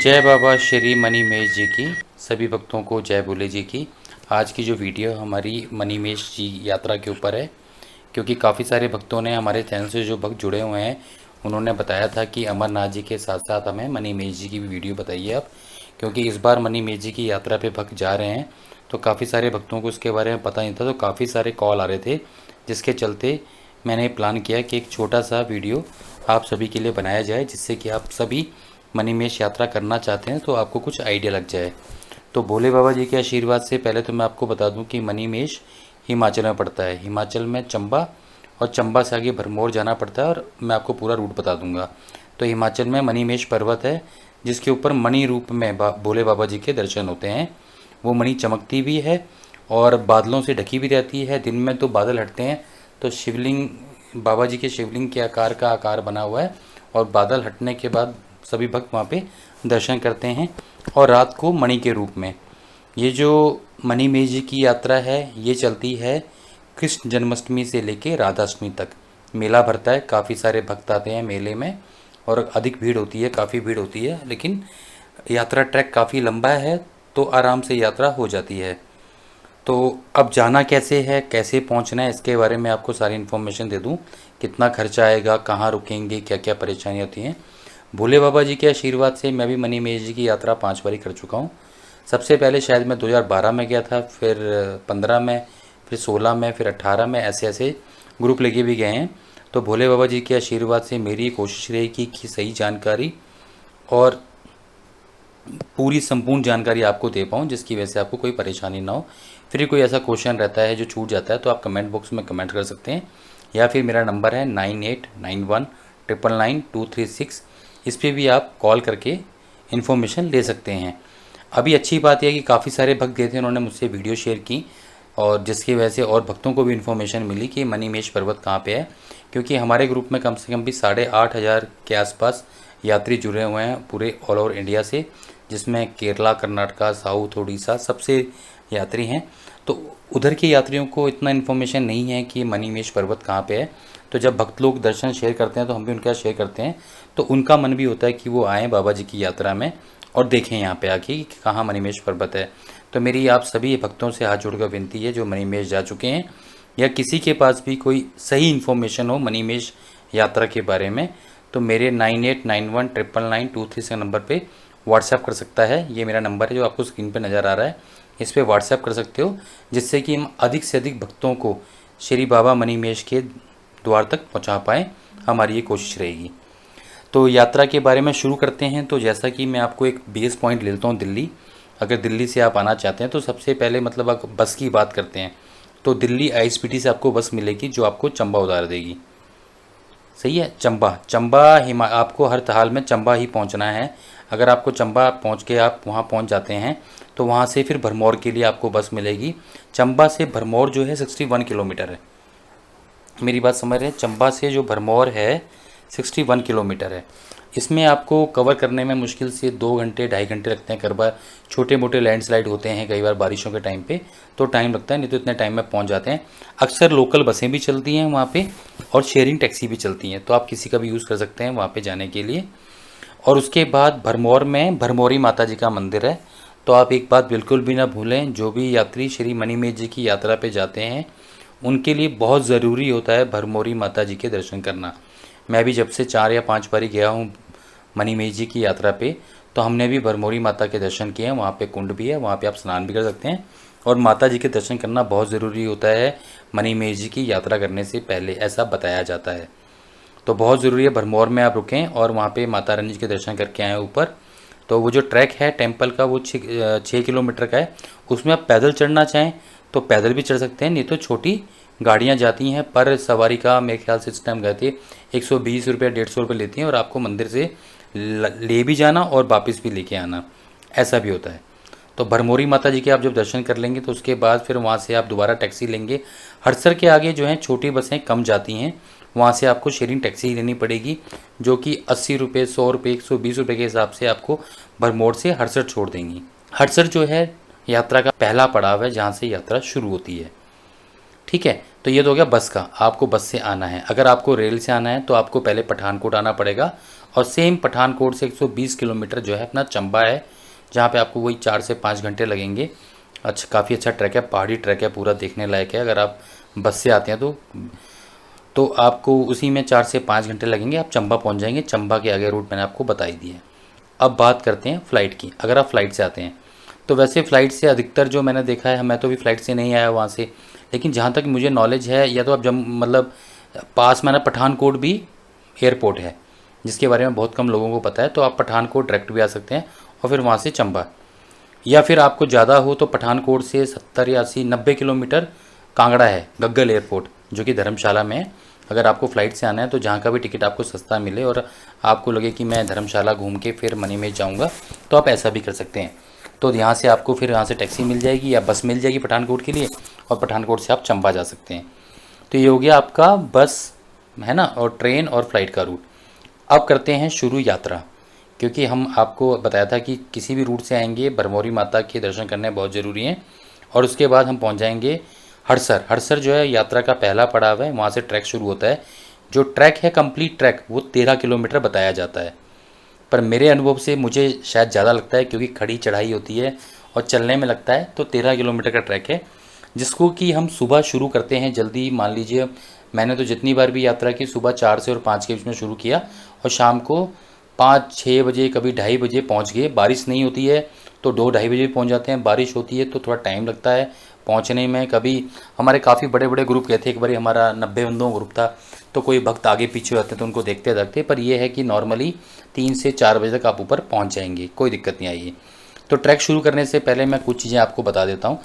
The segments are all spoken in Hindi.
जय बाबा श्री मणिमेश जी की, सभी भक्तों को जय भोले जी की। आज की जो वीडियो हमारी मणिमेश जी यात्रा के ऊपर है, क्योंकि काफ़ी सारे भक्तों ने हमारे चैनल से जो भक्त जुड़े हुए हैं उन्होंने बताया था कि अमरनाथ जी के साथ साथ हमें मणिमेश जी की भी वीडियो बताइए आप, क्योंकि इस बार मणिमेश जी की यात्रा पे भक्त जा रहे हैं। तो काफ़ी सारे भक्तों को इसके बारे में पता नहीं था, तो काफ़ी सारे कॉल आ रहे थे, जिसके चलते मैंने प्लान किया कि एक छोटा सा वीडियो आप सभी के लिए बनाया जाए, जिससे कि आप सभी मणिमेश यात्रा करना चाहते हैं तो आपको कुछ आइडिया लग जाए। तो भोले बाबा जी के आशीर्वाद से पहले तो मैं आपको बता दूं कि मणिमेश हिमाचल में पड़ता है। हिमाचल में चंबा और चंबा से आगे भरमौर जाना पड़ता है, और मैं आपको पूरा रूट बता दूंगा। तो हिमाचल में मणिमेश पर्वत है, जिसके ऊपर मणि रूप में भोले बाबा जी के दर्शन होते हैं। वो मणि चमकती भी है और बादलों से ढकी भी रहती है। दिन में तो बादल हटते हैं तो शिवलिंग, बाबा जी के शिवलिंग के आकार का आकार बना हुआ है, और बादल हटने के बाद सभी भक्त वहाँ पे दर्शन करते हैं। और रात को मणि के रूप में ये जो मणिमेश जी की यात्रा है ये चलती है कृष्ण जन्माष्टमी से लेके राधाष्टमी तक। मेला भरता है, काफ़ी सारे भक्त आते हैं मेले में, और अधिक भीड़ होती है, काफ़ी भीड़ होती है। लेकिन यात्रा ट्रैक काफ़ी लंबा है, तो आराम से यात्रा हो जाती है। तो अब जाना कैसे है, कैसे पहुंचना है, इसके बारे में आपको सारी इन्फॉर्मेशन दे दूं। कितना खर्चा आएगा, कहाँ रुकेंगे, क्या क्या परेशानियाँ होती हैं। भोले बाबा जी के आशीर्वाद से मैं भी मणिमेश जी की यात्रा 5 बारी कर चुका हूँ। सबसे पहले शायद मैं 2012 में गया था, फिर 15 में, फिर 16 में, फिर 18 में, ऐसे ऐसे ग्रुप लेके भी गए हैं। तो भोले बाबा जी के आशीर्वाद से मेरी कोशिश रहेगी कि सही जानकारी और पूरी संपूर्ण जानकारी आपको दे पाऊँ, जिसकी वजह से आपको कोई परेशानी ना हो। फिर कोई ऐसा क्वेश्चन रहता है जो छूट जाता है तो आप कमेंट बॉक्स में कमेंट कर सकते हैं, या फिर मेरा नंबर है 9891999236। इस पर भी आप कॉल करके इन्फॉर्मेशन ले सकते हैं। अभी अच्छी बात यह है कि काफ़ी सारे भक्त गए थे, उन्होंने मुझसे वीडियो शेयर की, और जिसकी वजह से और भक्तों को भी इन्फॉर्मेशन मिली कि मणिमेश पर्वत कहाँ पे है। क्योंकि हमारे ग्रुप में कम से कम भी 8,500 के आसपास यात्री जुड़े हुए हैं पूरे ऑल ओवर इंडिया से, जिसमें केरला, कर्नाटका, साउथ, उड़ीसा सबसे यात्री हैं। तो उधर के यात्रियों को इतना इन्फॉर्मेशन नहीं है कि मणिमेश पर्वत कहाँ पे है। तो जब भक्त लोग दर्शन शेयर करते हैं तो हम भी उनके साथ शेयर करते हैं, तो उनका मन भी होता है कि वो आएँ बाबा जी की यात्रा में और देखें यहाँ पे आके कि कहाँ मणिमेश पर्वत है। तो मेरी आप सभी भक्तों से हाथ जोड़कर विनती है जो मणिमेश जा चुके हैं, या किसी के पास भी कोई सही इन्फॉर्मेशन हो मणिमेश यात्रा के बारे में, तो मेरे 9891999236 नंबर पे व्हाट्सएप कर सकता है। ये मेरा नंबर है जो आपको स्क्रीन पे नज़र आ रहा है, इस पर व्हाट्सएप कर सकते हो, जिससे कि हम अधिक से अधिक भक्तों को श्री बाबा मणिमेश के द्वार तक पहुंचा पाएँ। हमारी ये कोशिश रहेगी। तो यात्रा के बारे में शुरू करते हैं। तो जैसा कि मैं आपको एक बेस पॉइंट ले लेता हूँ, दिल्ली। अगर दिल्ली से आप आना चाहते हैं तो सबसे पहले मतलब आप बस की बात करते हैं तो दिल्ली आईएसबीटी से आपको बस मिलेगी जो आपको चंबा उतार देगी। सही है, चंबा चंबा आपको हर हाल में चंबा ही पहुंचना है। अगर आपको चंबा पहुंच के आप वहां पहुंच जाते हैं तो वहां से फिर भरमौर के लिए आपको बस मिलेगी। चंबा से भरमौर जो है 61 किलोमीटर है। मेरी बात समझ रहे हैं, चंबा से जो भरमौर है 61 किलोमीटर है। इसमें आपको कवर करने में मुश्किल से 2 घंटे 2.5 घंटे लगते हैं। कई बार छोटे मोटे लैंडस्लाइड होते हैं, कई बार बारिशों के टाइम पे तो टाइम लगता है, नहीं तो इतने टाइम में पहुंच जाते हैं। अक्सर लोकल बसें भी चलती हैं वहाँ पे, और शेयरिंग टैक्सी भी चलती हैं, तो आप किसी का भी यूज़ कर सकते हैं वहाँ पे जाने के लिए। और उसके बाद भरमौर में भरमौरी माता जी का मंदिर है। तो आप एक बात बिल्कुल भी ना भूलें, जो भी यात्री श्री मणिमेश जी की यात्रा पे जाते हैं उनके लिए बहुत ज़रूरी होता है भरमौरी माता जी के दर्शन करना। मैं भी जब से 4 या 5 बारी गया हूँ मणिमेश जी की यात्रा पे, तो हमने भी भरमौरी माता के दर्शन किए हैं। वहाँ पे कुंड भी है, वहाँ पे आप स्नान भी कर सकते हैं, और माता जी के दर्शन करना बहुत ज़रूरी होता है मणिमेश जी की यात्रा करने से पहले, ऐसा बताया जाता है। तो बहुत ज़रूरी है भरमौर में आप रुकें और वहाँ पे माता रानी जी के दर्शन करके आएँ ऊपर। तो वो जो ट्रैक है टेम्पल का वो 6 किलोमीटर का है। उसमें आप पैदल चढ़ना चाहें तो पैदल भी चढ़ सकते हैं, नहीं तो छोटी गाड़ियाँ जाती हैं पर सवारी का मेरे ख्याल से इस टाइम गए थे 120 रुपये 150 रुपये लेती हैं, और आपको मंदिर से ले भी जाना और वापस भी लेके आना, ऐसा भी होता है। तो भरमौरी माता जी के आप जब दर्शन कर लेंगे तो उसके बाद फिर वहाँ से आप दोबारा टैक्सी लेंगे। हड़सर के आगे जो हैं छोटी बसें कम जाती हैं, वहाँ से आपको शेयरिंग टैक्सी ही लेनी पड़ेगी, जो कि 80 रुपये, 100 रुपये, 120 रुपये के हिसाब से आपको भरमौर से हड़सर छोड़ देंगी। हड़सर जो है यात्रा का पहला पड़ाव है जहाँ से यात्रा शुरू होती है। ठीक है, तो ये तो हो गया बस का, आपको बस से आना है। अगर आपको रेल से आना है तो आपको पहले पठानकोट आना पड़ेगा, और सेम पठानकोट से 120 किलोमीटर जो है अपना चंबा है, जहाँ पे आपको वही 4 से 5 घंटे लगेंगे। अच्छा, काफ़ी अच्छा ट्रैक है, पहाड़ी ट्रैक है, पूरा देखने लायक है। अगर आप बस से आते हैं तो आपको उसी में 4 से 5 घंटे लगेंगे, आप चंबा पहुंच जाएंगे। चंबा के आगे रूट मैंने आपको बता ही दिया है। अब बात करते हैं फ़्लाइट की। अगर आप फ़्लाइट से आते हैं तो वैसे फ़्लाइट से अधिकतर जो मैंने देखा है, मैं तो भी फ़्लाइट से नहीं आया वहाँ से, लेकिन जहाँ तक मुझे नॉलेज है, या तो आप जब मतलब पास में ना पठानकोट भी एयरपोर्ट है, जिसके बारे में बहुत कम लोगों को पता है, तो आप पठानकोट डायरेक्ट भी आ सकते हैं और फिर वहाँ से चंबा। या फिर आपको ज़्यादा हो तो पठानकोट से 70 या 80 90 किलोमीटर कांगड़ा है, गग्गल एयरपोर्ट, जो कि धर्मशाला में है। अगर आपको फ़्लाइट से आना है तो जहाँ का भी टिकट आपको सस्ता मिले और आपको लगे कि मैं धर्मशाला घूम के फिर मणिमहेश जाऊँगा, तो आप ऐसा भी कर सकते हैं। तो यहाँ से आपको फिर यहाँ से टैक्सी मिल जाएगी या बस मिल जाएगी पठानकोट के लिए, और पठानकोट से आप चंबा जा सकते हैं। तो ये हो गया आपका बस, है ना, और ट्रेन और फ्लाइट का रूट। अब करते हैं शुरू यात्रा, क्योंकि हम आपको बताया था कि किसी भी रूट से आएंगे भरमौरी माता के दर्शन करने बहुत ज़रूरी हैं। और उसके बाद हम पहुंच जाएंगे हड़सर। हड़सर जो है यात्रा का पहला पड़ाव है, वहाँ से ट्रैक शुरू होता है। जो ट्रैक है, कंप्लीट ट्रैक, वो 13 किलोमीटर बताया जाता है, पर मेरे अनुभव से मुझे शायद ज़्यादा लगता है, क्योंकि खड़ी चढ़ाई होती है और चलने में लगता है। तो 13 किलोमीटर का ट्रैक है, जिसको कि हम सुबह शुरू करते हैं जल्दी। मान लीजिए मैंने तो जितनी बार भी यात्रा की, सुबह 4 से और 5 के बीच में शुरू किया, और शाम को 5-6 बजे, कभी 2:30 बजे पहुंच गए। बारिश नहीं होती है तो 2-2:30 बजे पहुंच जाते हैं, बारिश होती है तो थोड़ा टाइम लगता है पहुंचने में। कभी हमारे काफ़ी बड़े बड़े ग्रुप गए थे, एक बार हमारा 90 बंदों का ग्रुप था, तो कोई भक्त आगे पीछे होते तो उनको देखते देखते, पर यह है कि नॉर्मली 3 से 4 बजे तक आप ऊपर पहुँच जाएंगे, कोई दिक्कत नहीं आएगी। तो ट्रैक शुरू करने से पहले मैं कुछ चीज़ें आपको बता देता हूँ।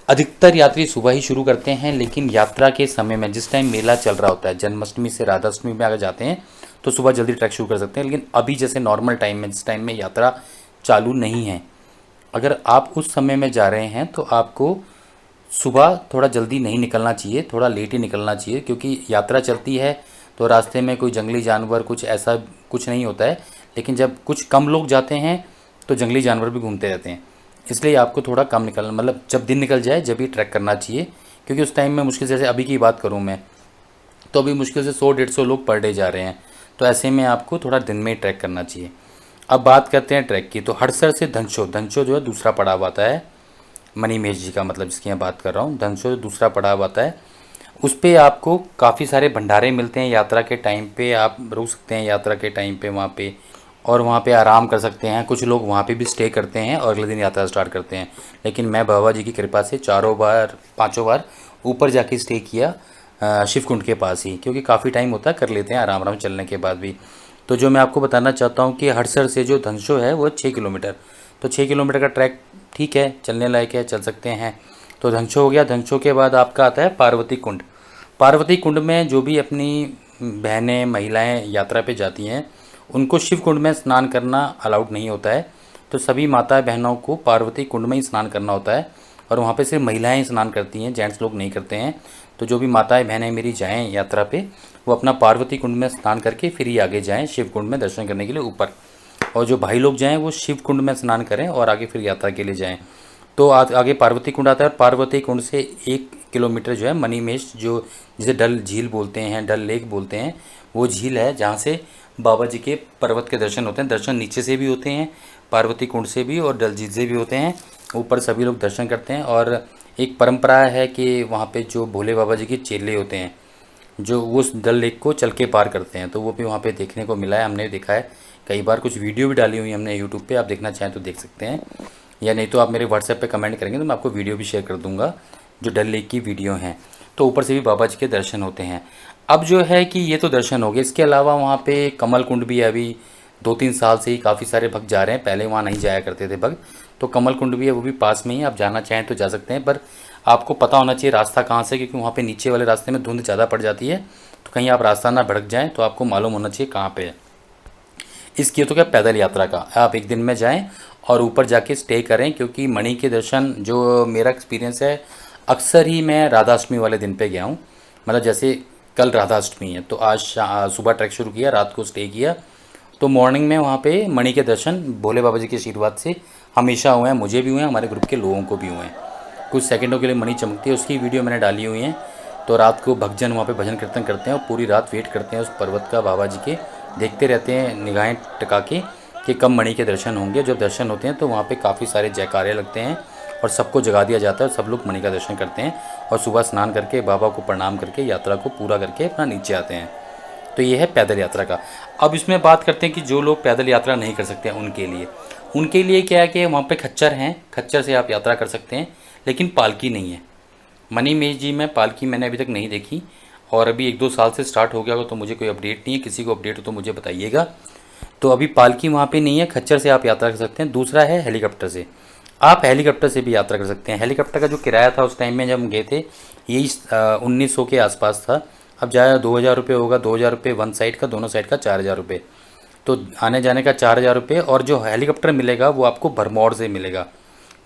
अधिकतर यात्री सुबह ही शुरू करते हैं, लेकिन यात्रा के समय में जिस टाइम मेला चल रहा होता है, जन्माष्टमी से राधाष्टमी में अगर जाते हैं तो सुबह जल्दी ट्रैक शुरू कर सकते हैं। लेकिन अभी जैसे नॉर्मल टाइम में, जिस टाइम में यात्रा चालू नहीं है, अगर आप उस समय में जा रहे हैं तो आपको सुबह थोड़ा जल्दी नहीं निकलना चाहिए, थोड़ा लेट ही निकलना चाहिए, क्योंकि यात्रा चलती है तो रास्ते में कोई जंगली जानवर कुछ ऐसा कुछ नहीं होता है। लेकिन जब कुछ कम लोग जाते हैं तो जंगली जानवर भी घूमते रहते हैं, इसलिए आपको थोड़ा कम निकलना, मतलब जब दिन निकल जाए जब ही ट्रैक करना चाहिए। क्योंकि उस टाइम में मुश्किल से, जैसे अभी की बात करूं मैं, तो अभी मुश्किल से 100-150 लोग पर डे जा रहे हैं, तो ऐसे में आपको थोड़ा दिन में ही ट्रैक करना चाहिए। अब बात करते हैं ट्रैक की। तो हड़सर से धनसो, धनसो जो है दूसरा पड़ाव आता है मणिमहेश जी का, मतलब जिसकी मैं बात कर रहा हूँ, धनसो दूसरा पड़ाव आता है। उस पर आपको काफ़ी सारे भंडारे मिलते हैं यात्रा के टाइम पे, आप रुक सकते हैं यात्रा के टाइम पे वहाँ पे, और वहाँ पे आराम कर सकते हैं। कुछ लोग वहाँ पे भी स्टे करते हैं और अगले दिन यात्रा स्टार्ट करते हैं। लेकिन मैं बाबा जी की कृपा से 4-5 बार ऊपर जाके स्टे किया शिवकुंड के पास ही, क्योंकि काफ़ी टाइम होता है, कर लेते हैं आराम आराम चलने के बाद भी। तो जो मैं आपको बताना चाहता हूँ कि हड़सर से जो धनसो है वो 6 किलोमीटर, तो 6 किलोमीटर का ट्रैक ठीक है, चलने लायक है, चल सकते हैं। तो धनसो हो गया। धनसो के बाद आपका आता है पार्वती कुंड। पार्वती कुंड में जो भी अपनी बहनें महिलाएं यात्रा पे जाती हैं, उनको शिव कुंड में स्नान करना अलाउड नहीं होता है। तो सभी माता बहनों को पार्वती कुंड में ही स्नान करना होता है, और वहाँ पे सिर्फ महिलाएं स्नान करती हैं, जेंट्स लोग नहीं करते हैं। तो जो भी माताएं बहनें मेरी जाएं यात्रा पे, वो अपना पार्वती कुंड में स्नान करके फिर ही आगे जाएँ शिव कुंड में दर्शन करने के लिए ऊपर। और जो भाई लोग जाएँ वो शिव कुंड में स्नान करें और आगे फिर यात्रा के लिए जाएँ। तो आगे पार्वती कुंड आता है। पार्वती कुंड से 1 किलोमीटर जो है मणिमहेश, जो जिसे डल झील बोलते हैं, डल लेक बोलते हैं, वो झील है जहाँ से बाबा जी के पर्वत के दर्शन होते हैं। दर्शन नीचे से भी होते हैं, पार्वती कुंड से भी और डल झील से भी होते हैं, ऊपर सभी लोग दर्शन करते हैं। और एक परंपरा है कि वहाँ पे जो भोले बाबा जी के चेले होते हैं, जो उस डल लेक को चल के पार करते हैं, तो वो भी वहाँ पे देखने को मिला है, हमने देखा है कई बार। कुछ वीडियो भी डाली हुई हमने यूट्यूब पे, आप देखना चाहें तो देख सकते हैं, या नहीं तो आप मेरे व्हाट्सएप पे कमेंट करेंगे तो मैं आपको वीडियो भी शेयर कर दूंगा, जो डल लेक की वीडियो हैं। तो ऊपर से भी बाबा जी के दर्शन होते हैं। अब जो है कि ये तो दर्शन हो गए, इसके अलावा वहाँ पे कमल कुंड भी है। अभी 2-3 साल से ही काफ़ी सारे भक्त जा रहे हैं, पहले वहाँ नहीं जाया करते थे भक्त। तो कमल कुंड भी है, वो भी पास में ही, आप जाना चाहें तो जा सकते हैं, पर आपको पता होना चाहिए रास्ता कहाँ से, क्योंकि वहाँ पे नीचे वाले रास्ते में धुंध ज़्यादा पड़ जाती है, तो कहीं आप रास्ता ना भड़क जाएँ, तो आपको मालूम होना चाहिए कहाँ पे है। इसकी तो क्या पैदल यात्रा का, आप एक दिन में जाएं और ऊपर जाके स्टे करें, क्योंकि मणि के दर्शन, जो मेरा एक्सपीरियंस है, अक्सर ही मैं राधाष्टमी वाले दिन पे गया हूँ। मतलब जैसे कल राधाष्टमी है, तो आज सुबह ट्रैक शुरू किया, रात को स्टे किया, तो मॉर्निंग में वहाँ पे मणि के दर्शन भोले बाबा जी के आशीर्वाद से हमेशा हुए हैं, मुझे भी हुए हैं, हमारे ग्रुप के लोगों को भी हुए हैं। कुछ सेकंडों के लिए मणि चमकती है, उसकी वीडियो मैंने डाली हुई है, तो रात को भक्तजन वहाँ पे भजन कीर्तन करते हैं और पूरी रात वेट करते हैं उस पर्वत का, बाबा जी के, देखते रहते हैं निगाहें टिका के कि कब मणि के दर्शन होंगे। जब दर्शन होते हैं तो वहाँ पे काफ़ी सारे जयकारे लगते हैं और सबको जगा दिया जाता है और सब लोग मणि का दर्शन करते हैं और सुबह स्नान करके बाबा को प्रणाम करके यात्रा को पूरा करके अपना नीचे आते हैं। तो ये है पैदल यात्रा का। अब इसमें बात करते हैं कि जो लोग पैदल यात्रा नहीं कर सकते हैं उनके लिए क्या है कि वहाँ पे खच्चर हैं, खच्चर से आप यात्रा कर सकते हैं, लेकिन पालकी नहीं है। मनी महेश जी में पालकी मैंने अभी तक नहीं देखी और अभी 1-2 साल से स्टार्ट हो गया होगा, तो मुझे कोई अपडेट नहीं है। किसी को अपडेट हो तो मुझे बताइएगा। तो अभी पालकी वहाँ पे नहीं है, खच्चर से आप यात्रा कर सकते हैं। दूसरा है हेलीकॉप्टर से, आप हेलीकॉप्टर से भी यात्रा कर सकते हैं। हेलीकॉप्टर का जो किराया था उस टाइम में जब हम गए थे यही 1900 के आसपास था। अब जाए 2000 रुपये होगा, 2000 रुपये वन साइड का, दोनों साइड का 4000 रुपये, तो आने जाने का 4000 रुपये। और जो हेलीकॉप्टर मिलेगा वो आपको भरमौर से मिलेगा,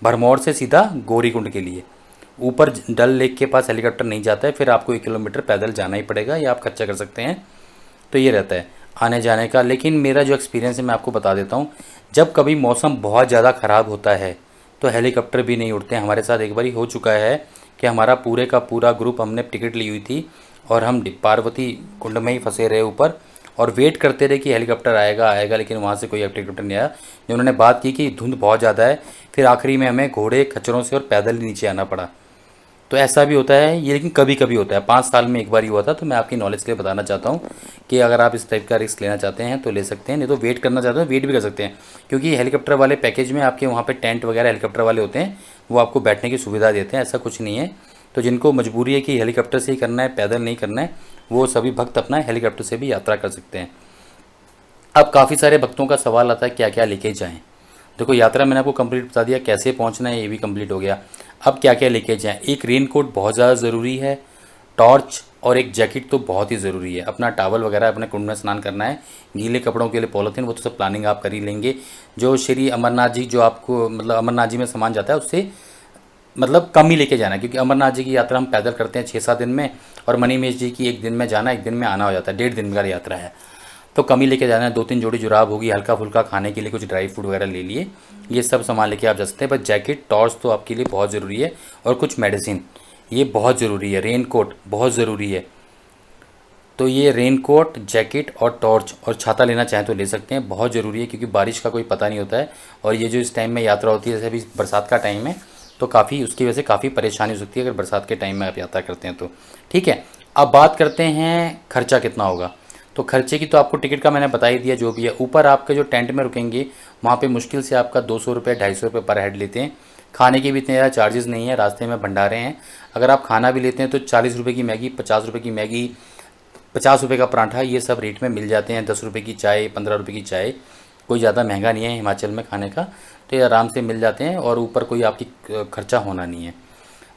भरमौर से सीधा गौरीकुंड के लिए। ऊपर डल लेक के पास हेलीकॉप्टर नहीं जाता है, फिर आपको 1 किलोमीटर पैदल जाना ही पड़ेगा या आप खर्चा कर सकते हैं। तो ये रहता है आने जाने का। लेकिन मेरा जो एक्सपीरियंस है मैं आपको बता देता हूँ, जब कभी मौसम बहुत ज़्यादा ख़राब होता है तो हेलीकॉप्टर भी नहीं उड़ते हैं। हमारे साथ एक बार ही हो चुका है कि हमारा पूरे का पूरा ग्रुप, हमने टिकट ली हुई थी और हम पार्वती कुंड में ही फंसे रहे ऊपर और वेट करते रहे कि हेलीकॉप्टर आएगा आएगा, लेकिन वहाँ से कोई हेलीकॉप्टर नहीं आया। जो उन्होंने बात की कि धुंध बहुत ज़्यादा है, फिर आखिरी में हमें घोड़े खच्चरों से और पैदल ही नीचे आना पड़ा। तो ऐसा भी होता है ये, लेकिन कभी कभी होता है। 5 साल में एक बार ही हुआ था। तो मैं आपकी नॉलेज के लिए बताना चाहता हूँ कि अगर आप इस टाइप का रिस्क लेना चाहते हैं तो ले सकते हैं, नहीं तो वेट करना चाहते हैं वेट भी कर सकते हैं। क्योंकि हेलीकॉप्टर वाले पैकेज में आपके वहाँ पे टेंट वगैरह हेलीकॉप्टर वाले होते हैं, वो आपको बैठने की सुविधा देते हैं, ऐसा कुछ नहीं है। तो जिनको मजबूरी है कि हेलीकॉप्टर से ही करना है, पैदल नहीं करना है, वो सभी भक्त अपना हेलीकॉप्टर से भी यात्रा कर सकते हैं। अब काफ़ी सारे भक्तों का सवाल आता है क्या क्या लेके जाएँ। देखो, यात्रा मैंने आपको कंप्लीट बता दिया, कैसे पहुंचना है ये भी कंप्लीट हो गया। अब क्या क्या लेके जाएं। एक रेन कोट बहुत ज़्यादा ज़रूरी है, टॉर्च और एक जैकेट तो बहुत ही ज़रूरी है। अपना टावल वगैरह, अपने कुंड में स्नान करना है, गीले कपड़ों के लिए पॉलीथीन, वो तो सब प्लानिंग आप कर ही लेंगे। जो श्री अमरनाथ जी, जो आपको मतलब अमरनाथ जी में सामान जाता है उससे मतलब कम ही लेके जाना है, क्योंकि अमरनाथ जी की यात्रा हम पैदल करते हैं 6-7 दिन में, और मनी महेश जी की 1 दिन में जाना 1 दिन में आना हो जाता है, 1.5 दिन का यात्रा है। तो कम ही लेके जाना है। 2-3 जोड़ी जुराब होगी, हल्का फुल्का खाने के लिए कुछ ड्राई फ्रूट वगैरह ले लिए, ये सब सामान लेके आप जा सकते हैं। बस जैकेट टॉर्च तो आपके लिए बहुत ज़रूरी है, और कुछ मेडिसिन ये बहुत ज़रूरी है। रेन कोट बहुत ज़रूरी है। तो ये रेन कोट, जैकेट और टॉर्च और छाता लेना चाहें तो ले सकते हैं, बहुत ज़रूरी है, क्योंकि बारिश का कोई पता नहीं होता है। और ये जो इस टाइम में यात्रा होती है, जैसे अभी बरसात का टाइम है, तो काफ़ी उसकी वजह से काफ़ी परेशानी हो सकती है अगर बरसात के टाइम में आप यात्रा करते हैं तो। ठीक है, अब बात करते हैं खर्चा कितना होगा। तो खर्चे की तो आपको टिकट का मैंने बता ही दिया जो भी है। ऊपर आपके जो टेंट में रुकेंगे वहाँ पे मुश्किल से आपका 200 रुपये 250 रुपये पर हेड लेते हैं। खाने के भी इतने ज़्यादा चार्जेस नहीं है, रास्ते में भंडारे हैं। अगर आप खाना भी लेते हैं तो 40 रुपये की मैगी, 50 रुपये की मैगी, 50 रुपये का पराठा, ये सब रेट में मिल जाते हैं। 10 रुपये की चाय, 15 रुपये की चाय, कोई ज़्यादा महंगा नहीं है हिमाचल में खाने का, तो ये आराम से मिल जाते हैं और ऊपर कोई आपकी खर्चा होना नहीं है।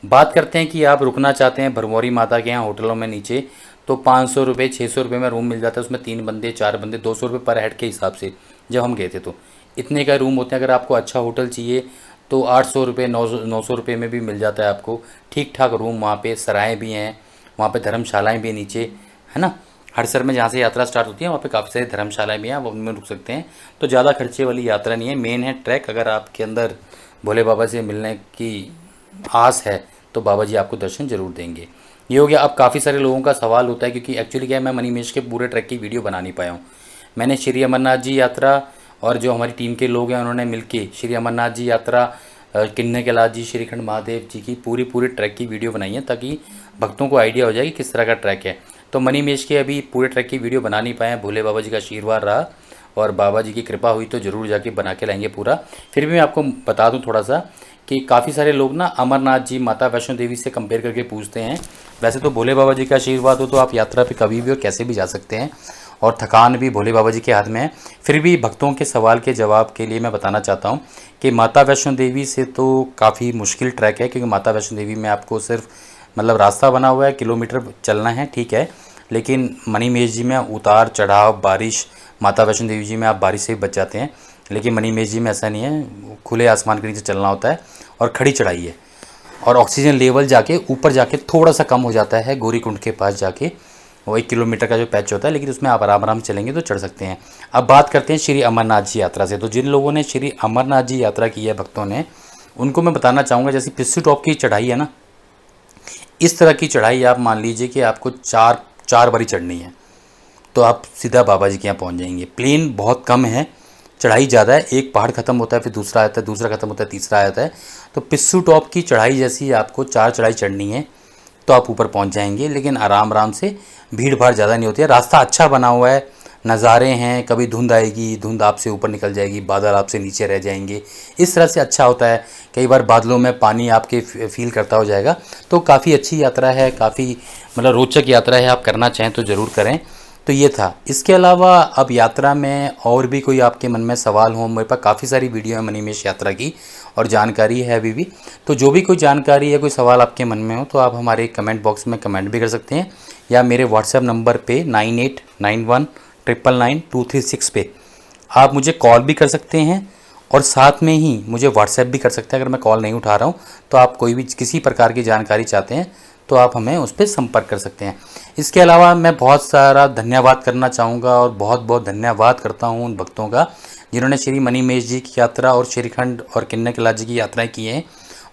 बात करते हैं कि आप रुकना चाहते हैं भरमौरी माता के यहाँ होटलों में नीचे, तो 500 रुपये 600 रुपये में रूम मिल जाता है। उसमें 3 बंदे 4 बंदे 200 रुपये पर हेड के हिसाब से जब हम गए थे तो इतने का रूम होते हैं। अगर आपको अच्छा होटल चाहिए तो 800 रुपये 900 रुपये में भी मिल जाता है आपको ठीक ठाक रूम। वहाँ पे सराय भी हैं, वहाँ पे धर्मशालाएँ भी हैं नीचे, है ना। हड़सर में जहाँ से यात्रा स्टार्ट होती है वहाँ पे काफ़ी सारी धर्मशालाएँ भी हैं, वो उनमें रुक सकते हैं। तो ज़्यादा खर्चे वाली यात्रा नहीं है। मेन है ट्रैक। अगर आपके अंदर भोले बाबा से मिलने की आस है तो बाबा जी आपको दर्शन जरूर देंगे। ये हो गया। अब काफ़ी सारे लोगों का सवाल होता है, क्योंकि एक्चुअली क्या है, मैं मनी महेश के पूरे ट्रैक की वीडियो बना नहीं पाया हूँ। मैंने श्री अमरनाथ जी यात्रा और जो हमारी टीम के लोग हैं उन्होंने मिलके श्री अमरनाथ जी यात्रा, किन्ने कैलाश जी, श्रीखंड महादेव जी की पूरी ट्रैक की वीडियो बनाई है, ताकि भक्तों को आइडिया हो जाए कि किस तरह का ट्रैक है। तो मनी महेश के अभी पूरे ट्रैक की वीडियो बना नहीं पाए हैं। भोले बाबा जी का आशीर्वाद रहा और बाबा जी की कृपा हुई तो ज़रूर जाके बना के लाएंगे पूरा। फिर भी मैं आपको बता दूं थोड़ा सा कि काफ़ी सारे लोग ना अमरनाथ जी, माता वैष्णो देवी से कंपेयर करके पूछते हैं। वैसे तो भोले बाबा जी का आशीर्वाद हो तो आप यात्रा पे कभी भी और कैसे भी जा सकते हैं, और थकान भी भोले बाबा जी के हाथ में है। फिर भी भक्तों के सवाल के जवाब के लिए मैं बताना चाहता हूँ कि माता वैष्णो देवी से तो काफ़ी मुश्किल ट्रैक है, क्योंकि माता वैष्णो देवी में आपको सिर्फ मतलब रास्ता बना हुआ है, किलोमीटर चलना है, ठीक है। लेकिन मनी महेश जी में उतार चढ़ाव, बारिश, माता वैष्णो देवी जी में आप बारिश से भी बच जाते हैं, लेकिन मनी महेश जी में ऐसा नहीं है। खुले आसमान के नीचे चलना होता है और खड़ी चढ़ाई है, और ऑक्सीजन लेवल जाके ऊपर जाके थोड़ा सा कम हो जाता है गौरीकुंड के पास जाके, वो 1 किलोमीटर का जो पैच होता है, लेकिन उसमें आप आराम आराम चलेंगे तो चढ़ सकते हैं। अब बात करते हैं श्री अमरनाथ जी यात्रा से। तो जिन लोगों ने श्री अमरनाथ जी यात्रा की है भक्तों ने, उनको मैं बताना चाहूँगा, जैसे पिस्सी टॉप की चढ़ाई है ना, इस तरह की चढ़ाई आप मान लीजिए कि आपको चार बारी चढ़नी है, तो आप सीधा बाबा जी के यहाँ पहुँच जाएंगे। प्लेन बहुत कम है, चढ़ाई ज़्यादा है, एक पहाड़ ख़त्म होता है फिर दूसरा आता है, दूसरा ख़त्म होता है तीसरा आता है। तो पिस्सू टॉप की चढ़ाई जैसी आपको 4 चढ़ाई चढ़नी है तो आप ऊपर पहुंच जाएंगे, लेकिन आराम आराम से, भीड़ भाड़ ज़्यादा नहीं होती है। रास्ता अच्छा बना हुआ है, नज़ारे हैं, कभी धुंध आएगी, धुंध आपसे ऊपर निकल जाएगी, बादल आपसे नीचे रह जाएंगे, इस तरह से अच्छा होता है। कई बार बादलों में पानी आपके फील करता हो जाएगा। तो काफ़ी अच्छी यात्रा है, काफ़ी मतलब रोचक यात्रा है, आप करना चाहें तो ज़रूर करें। तो ये था। इसके अलावा अब यात्रा में और भी कोई आपके मन में सवाल हो, मेरे पास काफ़ी सारी वीडियो है मणिमहेश यात्रा की और जानकारी है अभी भी। तो जो भी कोई जानकारी या कोई सवाल आपके मन में हो तो आप हमारे कमेंट बॉक्स में कमेंट भी कर सकते हैं, या मेरे व्हाट्सएप नंबर पे 9891999236 पे आप मुझे कॉल भी कर सकते हैं, और साथ में ही मुझे व्हाट्सएप भी कर सकते हैं। अगर मैं कॉल नहीं उठा रहा हूँ तो आप कोई भी किसी प्रकार की जानकारी चाहते हैं तो आप हमें उस पर संपर्क कर सकते हैं। इसके अलावा मैं बहुत सारा धन्यवाद करना चाहूँगा और बहुत बहुत धन्यवाद करता हूँ उन भक्तों का जिन्होंने श्री मणिमहेश जी की यात्रा और श्रीखंड और किन्नर किला जी की यात्राएं की हैं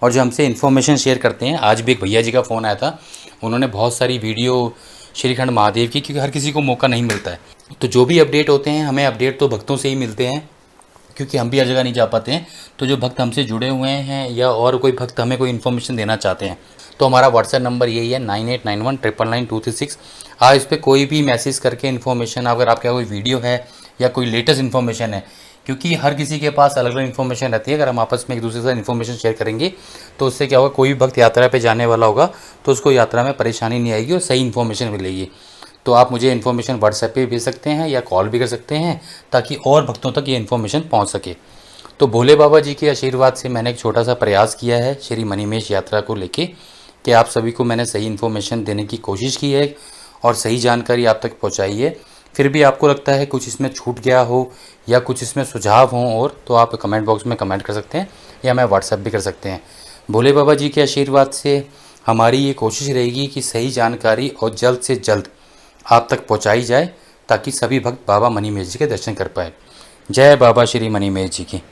और जो हमसे इन्फॉर्मेशन शेयर करते हैं। आज भी एक भैया जी का फ़ोन आया था, उन्होंने बहुत सारी वीडियो श्रीखंड महादेव की, क्योंकि हर किसी को मौका नहीं मिलता है। तो जो भी अपडेट होते हैं, हमें अपडेट तो भक्तों से ही मिलते हैं, क्योंकि हम भी हर जगह नहीं जा पाते हैं। तो जो भक्त हमसे जुड़े हुए हैं या और कोई भक्त हमें कोई इन्फॉर्मेशन देना चाहते हैं तो हमारा व्हाट्सएप नंबर यही है 9891999236। आप इस पर कोई भी मैसेज करके इन्फॉर्मेशन, अगर आपके कोई वीडियो है या कोई लेटेस्ट इन्फॉर्मेशन है, क्योंकि हर किसी के पास अलग अलग इन्फॉर्मेशन रहती है। अगर हम आपस में एक दूसरे से इन्फॉर्मेशन शेयर करेंगे तो उससे क्या होगा, कोई भी भक्त यात्रा पे जाने वाला होगा तो उसको यात्रा में परेशानी नहीं आएगी और सही इन्फॉर्मेशन मिलेगी। तो आप मुझे इन्फॉर्मेशन व्हाट्सएप पे भेज सकते हैं या कॉल भी कर सकते हैं ताकि और भक्तों तक ये इन्फॉर्मेशन पहुंच सके। तो भोले बाबा जी के आशीर्वाद से मैंने एक छोटा सा प्रयास किया है श्री मणिमहेश यात्रा को लेके, कि आप सभी को मैंने सही इन्फॉर्मेशन देने की कोशिश की है और सही जानकारी आप तक पहुंचाई है। फिर भी आपको लगता है कुछ इसमें छूट गया हो या कुछ इसमें सुझाव हों और, तो आप कमेंट बॉक्स में कमेंट कर सकते हैं या मैं व्हाट्सएप भी कर सकते हैं। भोले बाबा जी के आशीर्वाद से हमारी ये कोशिश रहेगी कि सही जानकारी और जल्द से जल्द आप तक पहुंचाई जाए ताकि सभी भक्त बाबा मणिमहेश जी के दर्शन कर पाए। जय बाबा श्री मणिमहेश जी की।